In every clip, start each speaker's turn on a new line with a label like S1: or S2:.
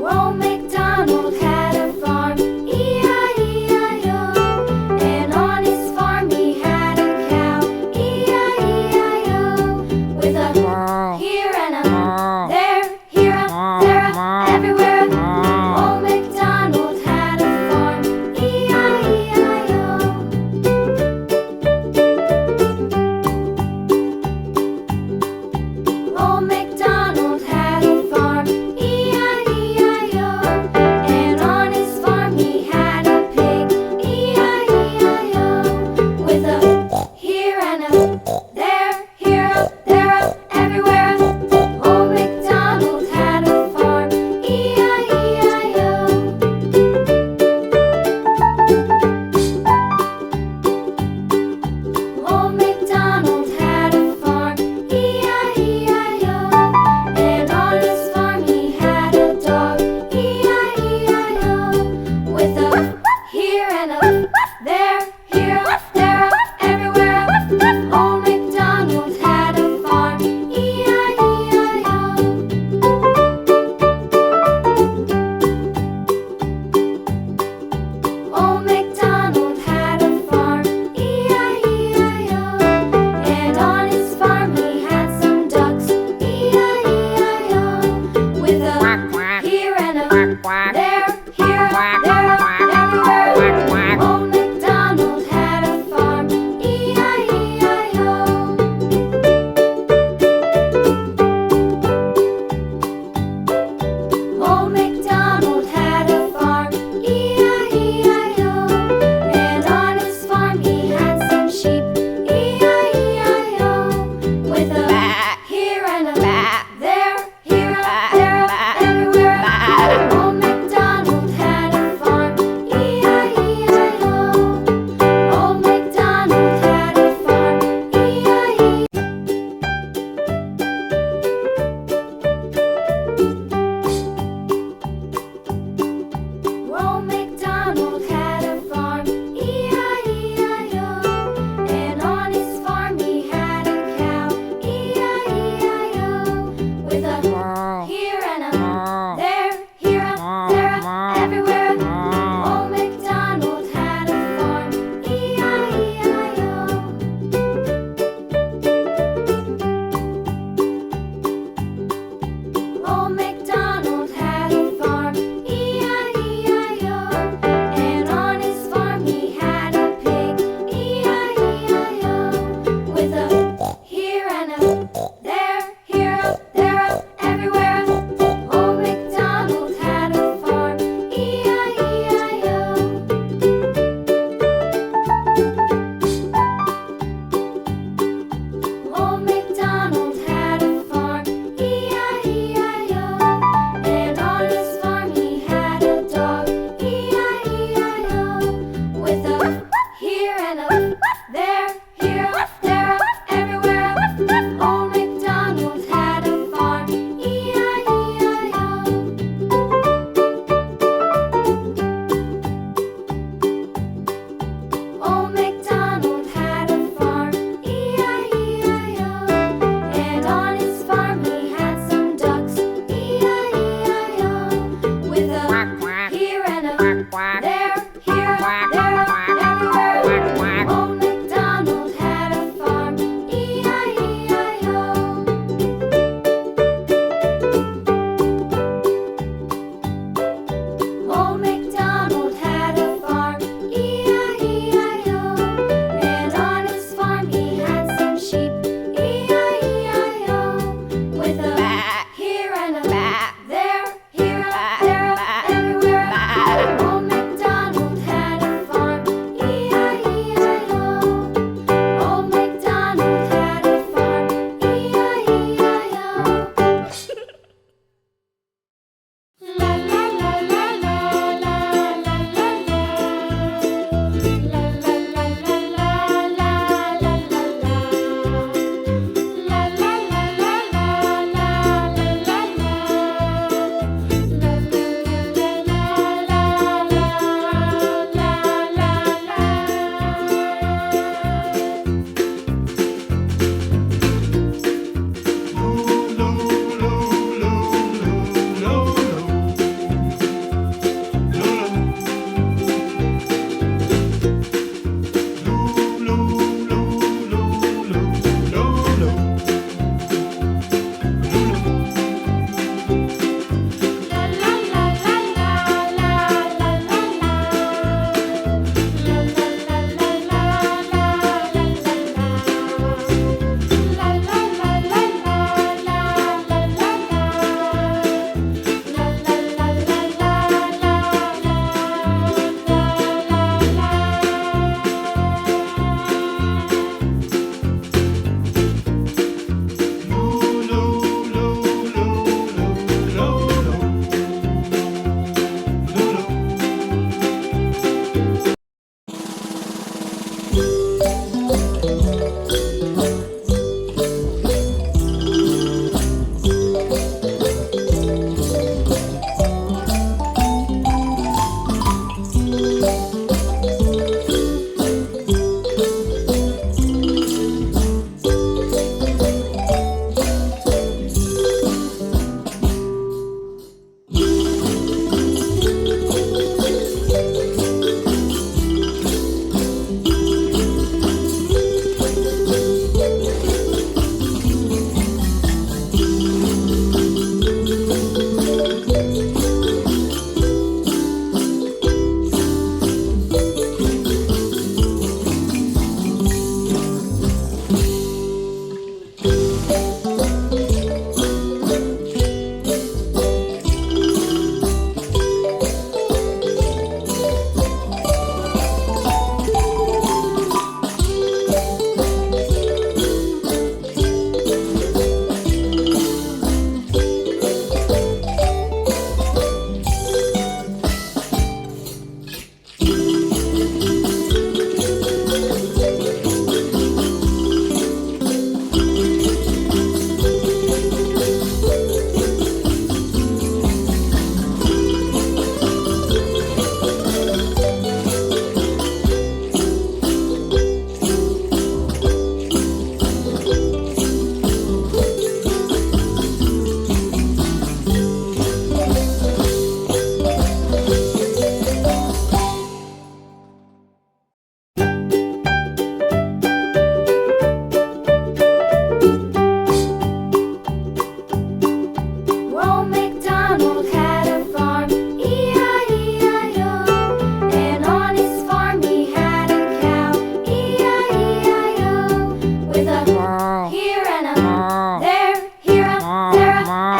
S1: Old MacDonald had a farm, E-I-E-I-O. And on his farm he had a cow, E-I-E-I-O. With a here and a there, here a, there a, everywhere a. Old MacDonald had a farm, E-I-E-I-O. Old MacDonald had a farm, E-I-E-I-O. And on his farm he had a pig, E-I-E-I-O. With a here and a there, here a, there a, everywhere a. Old MacDonald had a farm, E-I-E-I-O. Old MacDonald had a farm, E-I-E-I-O. And on his farm he had a dog, E-I-E-I-O. With a here and a there, here a, there a, everywhere a. Old MacDonald had a farm, E-I-E-I-O. Old MacDonald had a farm, E-I-E-I-O. And on his farm he had some ducks, E-I-E-I-O. With a here and a there, here a, there a, everywhere. Old MacDonald had a farm, E-I-E-I-O. Old MacDonald had a farm, E-I-E-I-O. And on his farm he had some sheep, E-I-E-I-O. With a here and a there, here a, there a, everywhere. Old MacDonald had a farm, E-I-E-I-O. Old MacDonald had a farm, E-I-E. Old MacDonald had a farm, E-I-E-I-O. And on his farm he had a cow, E-I-E-I-O.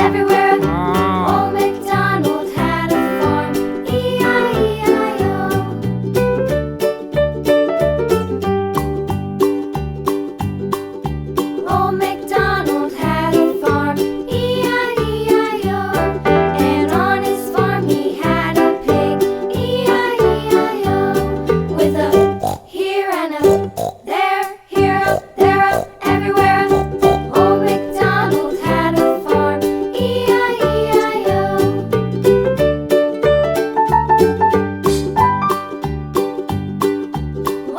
S1: everywhere. Old MacDonald had a farm. E-I-E-I-O. Old MacDonald had a farm. E-I-E-I-O. And on his farm he had a pig. E-I-E-I-O. With a here and a there, here up, there up, everywhere. Old MacDonald had a farm. E-I-E-I-O.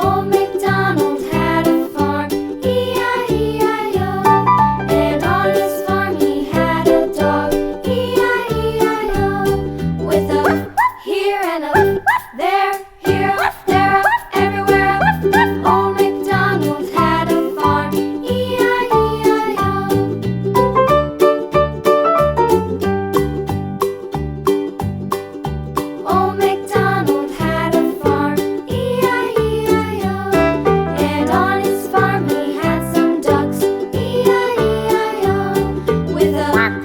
S1: Old MacDonald had a farm. E-I-E-I-O. And on his farm he had a dog. E-I-E-I-O. With a here and a there, here up, there up, everywhere. Old MacDonald had a farm. E-I-E-I-O. Old MacDonald had a farm. E-I-E-I-O. And on his farm he had some ducks. E-I-E-I-O. With a